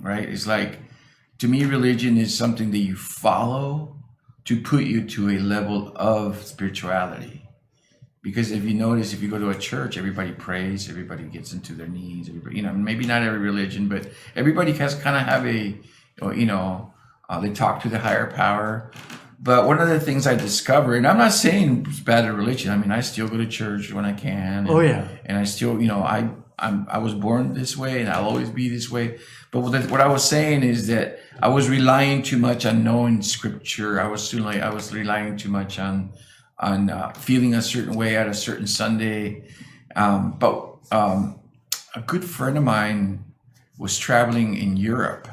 right? It's like, to me, religion is something that you follow to put you to a level of spirituality. Because if you notice, if you go to a church, everybody prays, everybody gets into their knees, everybody, maybe not every religion, but everybody has kind of have they talk to the higher power. But one of the things I discovered, and I'm not saying it's bad at religion. I mean, I still go to church when I can. And I still, I was born this way, and I'll always be this way. But what I was saying is that I was relying too much on knowing scripture. I was relying too much on feeling a certain way at a certain Sunday. But a good friend of mine was traveling in Europe,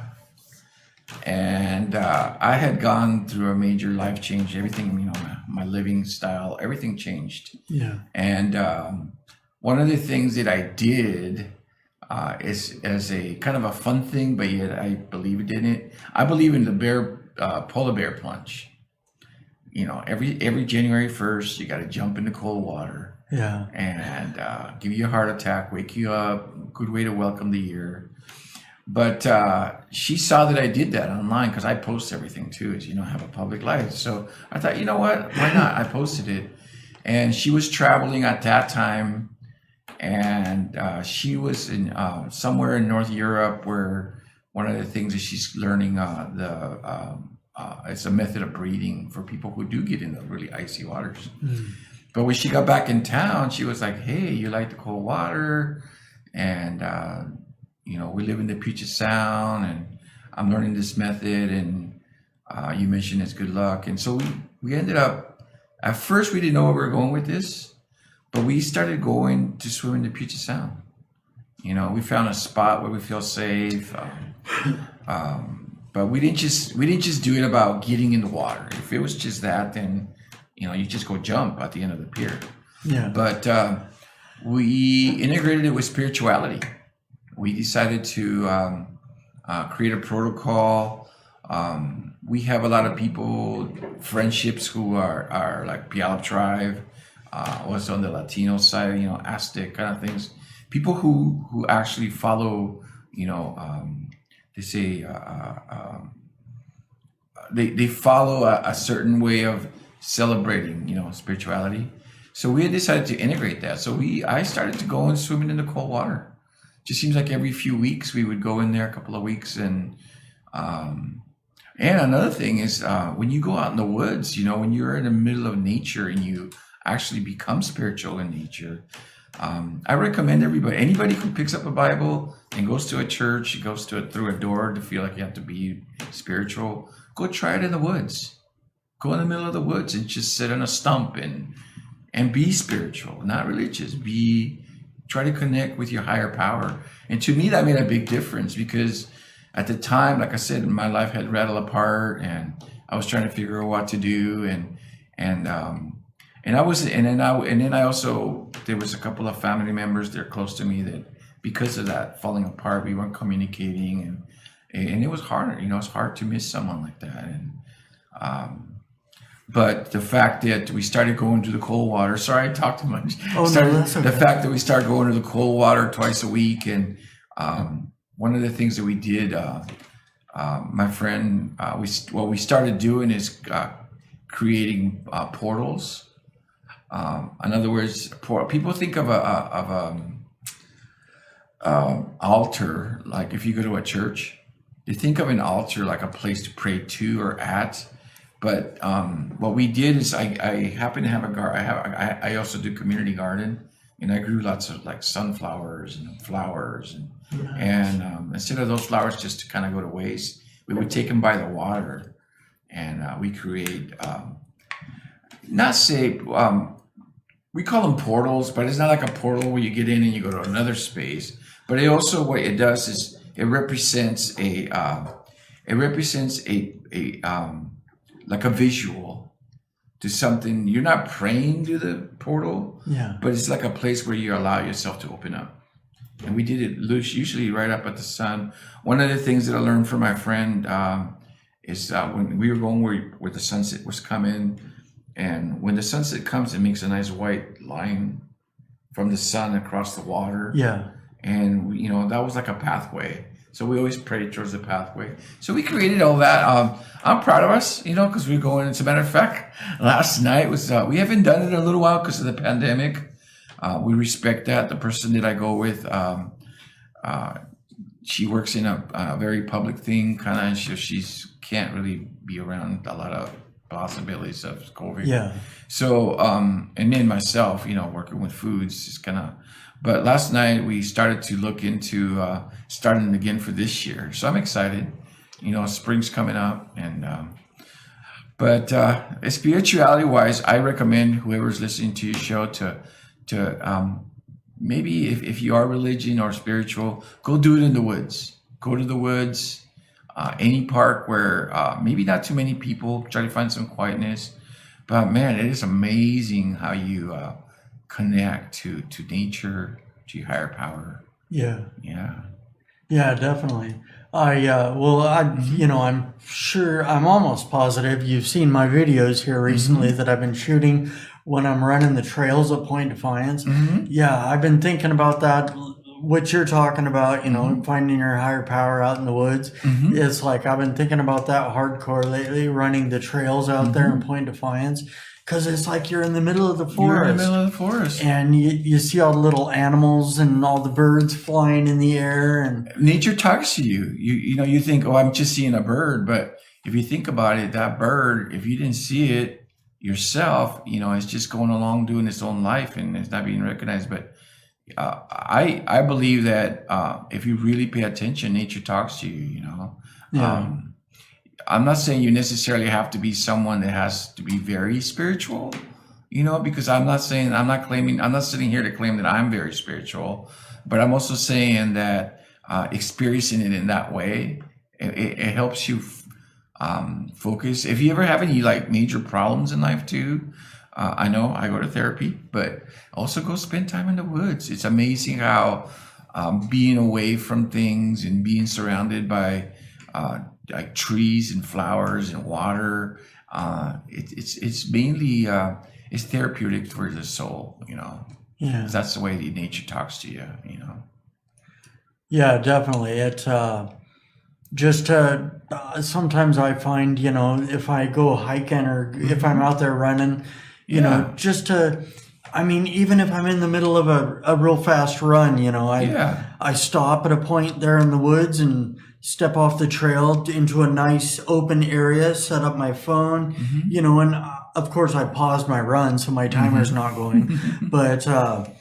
and I had gone through a major life change. Everything, my living style, everything changed. Yeah. And one of the things that I did is as a kind of a fun thing, but yet I believed in it. I believe in the polar bear plunge. Every January 1st, you got to jump into cold water. Yeah. And give you a heart attack, wake you up. Good way to welcome the year. But she saw that I did that online because I post everything too, as I have a public life. So I thought, you know what? Why not? I posted it. And she was traveling at that time. And she was in somewhere in North Europe, where one of the things that she's learning it's a method of breathing for people who do get in the really icy waters. Mm. But when she got back in town, she was like, "Hey, you like the cold water?" And we live in the Puget Sound, and I'm learning this method, and you mentioned it's good luck. And so we ended up. At first, we didn't know where we were going with this. But we started going to swim in the Puget Sound. We found a spot where we feel safe. But we didn't just do it about getting in the water. If it was just that, then you just go jump at the end of the pier. Yeah. But we integrated it with spirituality. We decided to create a protocol. We have a lot of people, friendships who are like Puyallup tribe. Was on the Latino side, Aztec kind of things. People who actually follow, they say they follow a certain way of celebrating, spirituality. So we had decided to integrate that. So I started to go and swimming in the cold water. Just seems like every few weeks we would go in there a couple of weeks. And another thing is when you go out in the woods, when you're in the middle of nature and you actually become spiritual in nature. I recommend anybody who picks up a Bible and goes to a church, goes through a door to feel like you have to be spiritual, go try it in the woods. Go in the middle of the woods and just sit on a stump and be spiritual, not religious. Try to connect with your higher power. And to me, that made a big difference because at the time, like I said, my life had rattled apart and I was trying to figure out what to do there was a couple of family members that are close to me that because of that falling apart, we weren't communicating and it was hard, it's hard to miss someone like that. And, but the fact that we started going to the cold water, sorry, I talked too much. That's okay. The fact that we started going to the cold water twice a week. And, one of the things that we did, my friend, what we started doing is, creating, portals. In other words, people think of altar, like if you go to a church, they think of an altar like a place to pray to or at. But what we did is I happen to have a garden. I also do community garden, and I grew lots of like sunflowers and flowers, and instead of those flowers just to kind of go to waste, we would take them by the water, and we create. We call them portals, but it's not like a portal where you get in and you go to another space. But it also, what it does is it represents like a visual to something. You're not praying to the portal, but it's like a place where you allow yourself to open up. And we did it usually right up at the sun. One of the things that I learned from my friend is when we were going where the sunset was coming. And when the sunset comes, it makes a nice white line from the sun across the water. Yeah. And, that was like a pathway. So we always pray towards the pathway. So we created all that. I'm proud of us, because we're going. As a matter of fact, last night was, we haven't done it in a little while because of the pandemic. We respect that. The person that I go with, she works in a very public thing, kind of, so she's can't really be around a lot of possibilities of COVID. Yeah. So, and then myself, working with foods is kind of, but last night we started to look into starting again for this year. So I'm excited. Spring's coming up, and but spirituality wise, I recommend whoever's listening to your show to maybe if you are religion or spiritual, go do it in the woods. Go to the woods, any park where maybe not too many people. Try to find some quietness. But man, it is amazing how you connect to nature, to your higher power. Yeah. Yeah. Yeah, definitely. I'm sure, I'm almost positive you've seen my videos here recently that I've been shooting when I'm running the trails at Point Defiance. Yeah, I've been thinking about that, what you're talking about, finding your higher power out in the woods. It's like I've been thinking about that hardcore lately, running the trails out there in Point Defiance. Because it's like you're in the middle of the forest. You're in the middle of the forest. And you see all the little animals and all the birds flying in the air. And nature talks to you. You think, oh, I'm just seeing a bird. But if you think about it, that bird, if you didn't see it yourself, it's just going along doing its own life and it's not being recognized. But I believe that if you really pay attention, nature talks to you, Yeah. I'm not saying you necessarily have to be someone that has to be very spiritual, because I'm not sitting here to claim that I'm very spiritual, but I'm also saying that experiencing it in that way, it helps you focus. If you ever have any major problems in life too, I know I go to therapy, but also go spend time in the woods. It's amazing how being away from things and being surrounded by like trees and flowers and water, it's mainly it's therapeutic for the soul, Yeah. 'Cause that's the way nature talks to you, Yeah, definitely. It just sometimes I find, if I go hiking or if I'm out there running, even if I'm in the middle of a real fast run, I stop at a point there in the woods and step off the trail into a nice open area, set up my phone, and of course I paused my run so my timer's not going, but I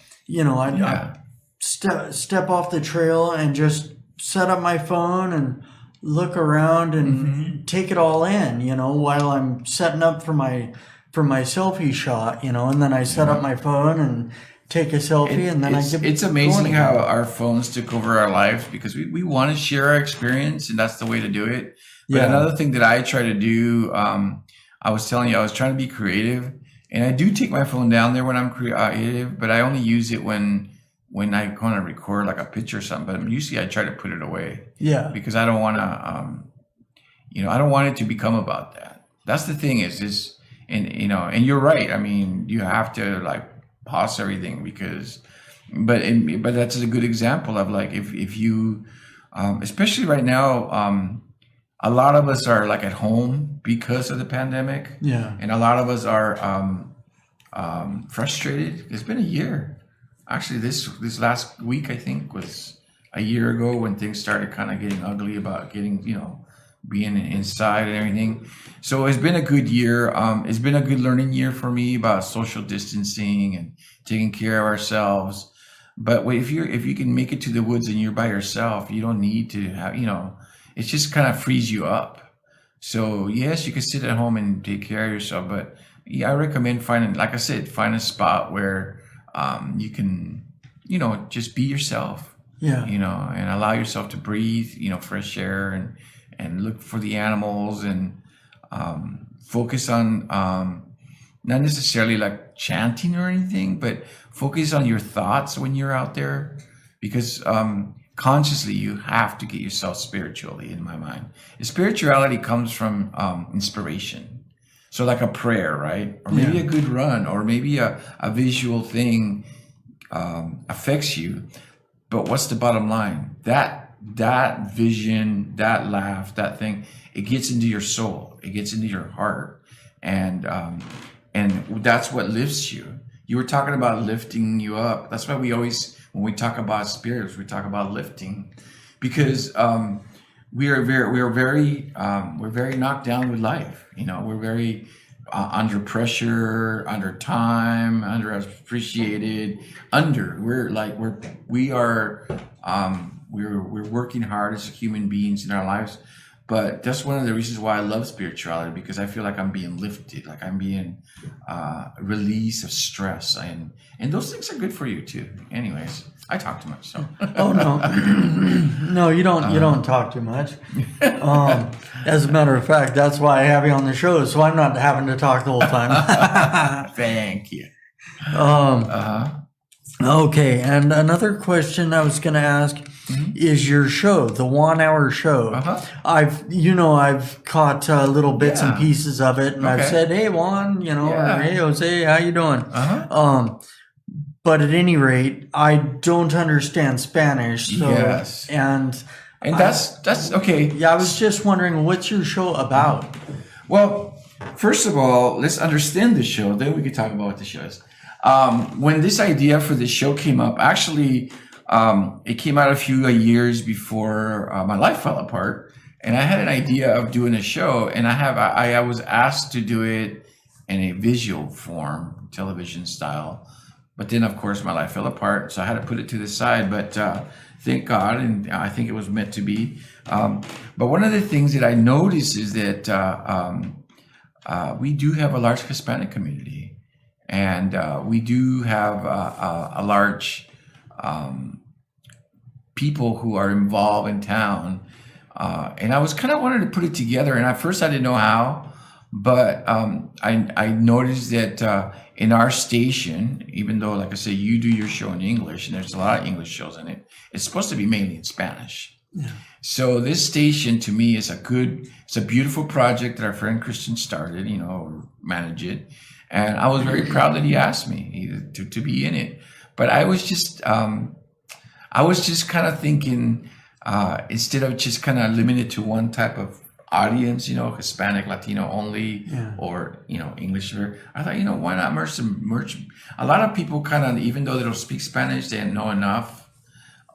step off the trail and just set up my phone and look around and take it all in, while I'm setting up for my selfie shot, and then I set up my phone and take a selfie, and then it's amazing how our phones took over our lives because we want to share our experience, and that's the way to do it. But another thing that I try to do, I was telling you, I was trying to be creative, and I do take my phone down there when I'm creative, but I only use it when I want to record like a picture or something. But usually I try to put it away. Yeah. Because I don't want to, I don't want it to become about that. That's the thing is, and you're right. I mean, you have to pause everything but that's a good example of if you, especially right now, a lot of us are at home because of the pandemic. Yeah. And a lot of us are frustrated. It's been a year. Actually, this last week, I think, was a year ago when things started kind of getting ugly about getting, being inside and everything. So it's been a good year. It's been a good learning year for me about social distancing and taking care of ourselves. But if you can make it to the woods and you're by yourself, you don't need to have, it just kind of frees you up. So yes, you can sit at home and take care of yourself, but I recommend find a spot where you can, just be yourself, and allow yourself to breathe, fresh air and look for the animals and focus on not necessarily chanting or anything, but focus on your thoughts when you're out there, because consciously you have to get yourself spiritually, in my mind. Spirituality comes from inspiration. So a prayer, right? Or maybe a good run, or maybe a visual thing affects you. But what's the bottom line? That that vision, that laugh, that thing, it gets into your soul, it gets into your heart, and that's what lifts you. You were talking about lifting you up. That's why we always, when we talk about spirits, we talk about lifting, because we're very knocked down with life. You know, we're very under pressure, under time, underappreciated. We're working hard as human beings in our lives. But that's one of the reasons why I love spirituality, because I feel like I'm being lifted, like I'm being release of stress, and those things are good for you too. Anyways, I talk too much, so. Oh no, no, you don't. You don't talk too much. As a matter of fact, that's why I have you on the show, so I'm not having to talk the whole time. Thank you. Okay, and another question I was going to ask is your show, the 1 Hour Show. I've caught little bits and pieces of it, and I've said, "Hey, Juan," or "Hey, Jose, how you doing?" But at any rate, I don't understand Spanish. So, and that's okay. Yeah, I was just wondering, what's your show about? Well, first of all, let's understand the show. Then we can talk about what the show is. When this idea for this show came up, actually, it came out a few years before my life fell apart, and I had an idea of doing a show, and I was asked to do it in a visual form, television style. But then, of course, my life fell apart, so I had to put it to the side. But thank God, and I think it was meant to be. But one of the things that I noticed is that we do have a large Hispanic community. And we do have a large people who are involved in town. And I was kind of wanted to put it together. And at first I didn't know how, but I noticed that in our station, even though, like I say, you do your show in English, and there's a lot of English shows in it, it's supposed to be mainly in Spanish. Yeah. So this station to me is it's a beautiful project that our friend Christian started, manage it. And I was very proud that he asked me to be in it. But I was just kind of thinking, instead of just kind of limited to one type of audience, Hispanic, Latino only, or, English. I thought, why not merge? A lot of people kind of, even though they don't speak Spanish, they don't know enough.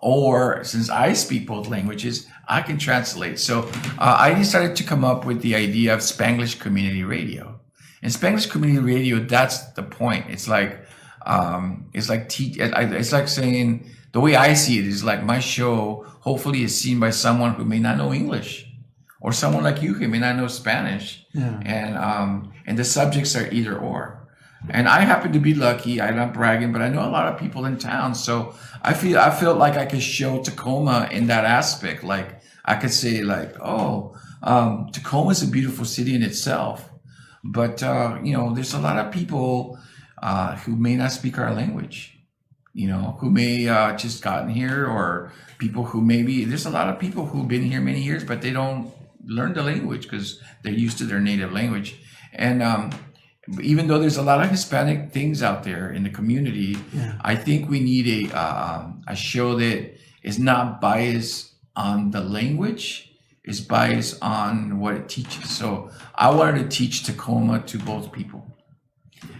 Or since I speak both languages, I can translate. So I decided to come up with the idea of Spanglish Community Radio. And Spanglish Community Radio, that's the point. It's like saying, the way I see it is like my show hopefully is seen by someone who may not know English, or someone like you who may not know Spanish. And the subjects are either or. And I happen to be lucky. I'm not bragging, but I know a lot of people in town. So I felt like I could show Tacoma in that aspect. Like I could say Tacoma is a beautiful city in itself. But, there's a lot of people who may not speak our language, who may just gotten here, or people who there's a lot of people who've been here many years, but they don't learn the language because they're used to their native language. And even though there's a lot of Hispanic things out there in the community, I think we need a show that is not biased on the language, is biased on what it teaches. So I wanted to teach Tacoma to both people.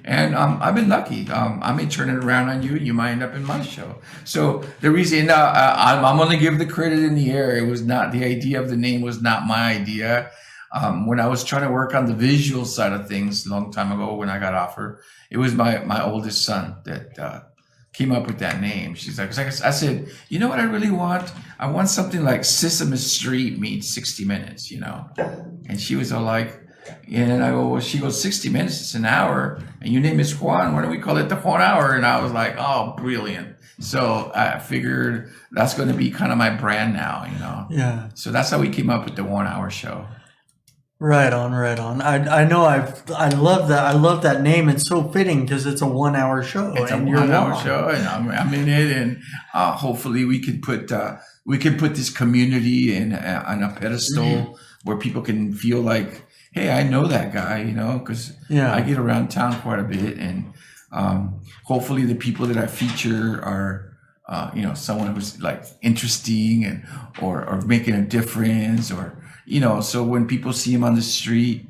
And I've been lucky. I may turn it around on you, and you might end up in my show. So the reason I'm going to give the credit in the air. It was not, the idea of the name was not my idea. When I was trying to work on the visual side of things a long time ago, when I got offered, it was my oldest son that came up with that name. She's like, I said, you know what I really want? I want something like Sesame Street meets 60 Minutes, And she was all like, and I go, well, she goes, 60 minutes, it's an hour, and your name is Juan, why don't we call it the Juan Hour? And I was like, oh, brilliant. So I figured that's going to be kind of my brand now, Yeah. So that's how we came up with the 1 Hour Show. Right on. I know. I love that. I love that name. It's so fitting because it's a 1 hour show. It's a 1 hour show, and I'm in it. And hopefully we could put this community on a pedestal where people can feel like, hey, I know that guy, because I get around town quite a bit, and hopefully the people that I feature are someone who's like interesting and or making a difference, or so when people see him on the street,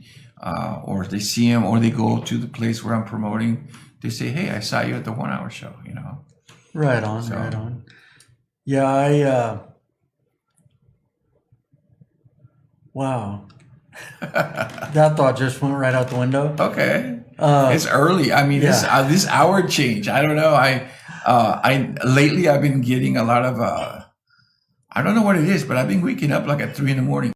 or they see him, or they go to the place where I'm promoting, they say, "Hey, I saw you at the 1 Hour Show." Right on, So- right on. Yeah, wow. That thought just went right out the window. Okay, it's early. I mean, yeah. this hour change. I don't know. I lately I've been getting a lot of I don't know what it is, but I've been waking up like at 3 in the morning.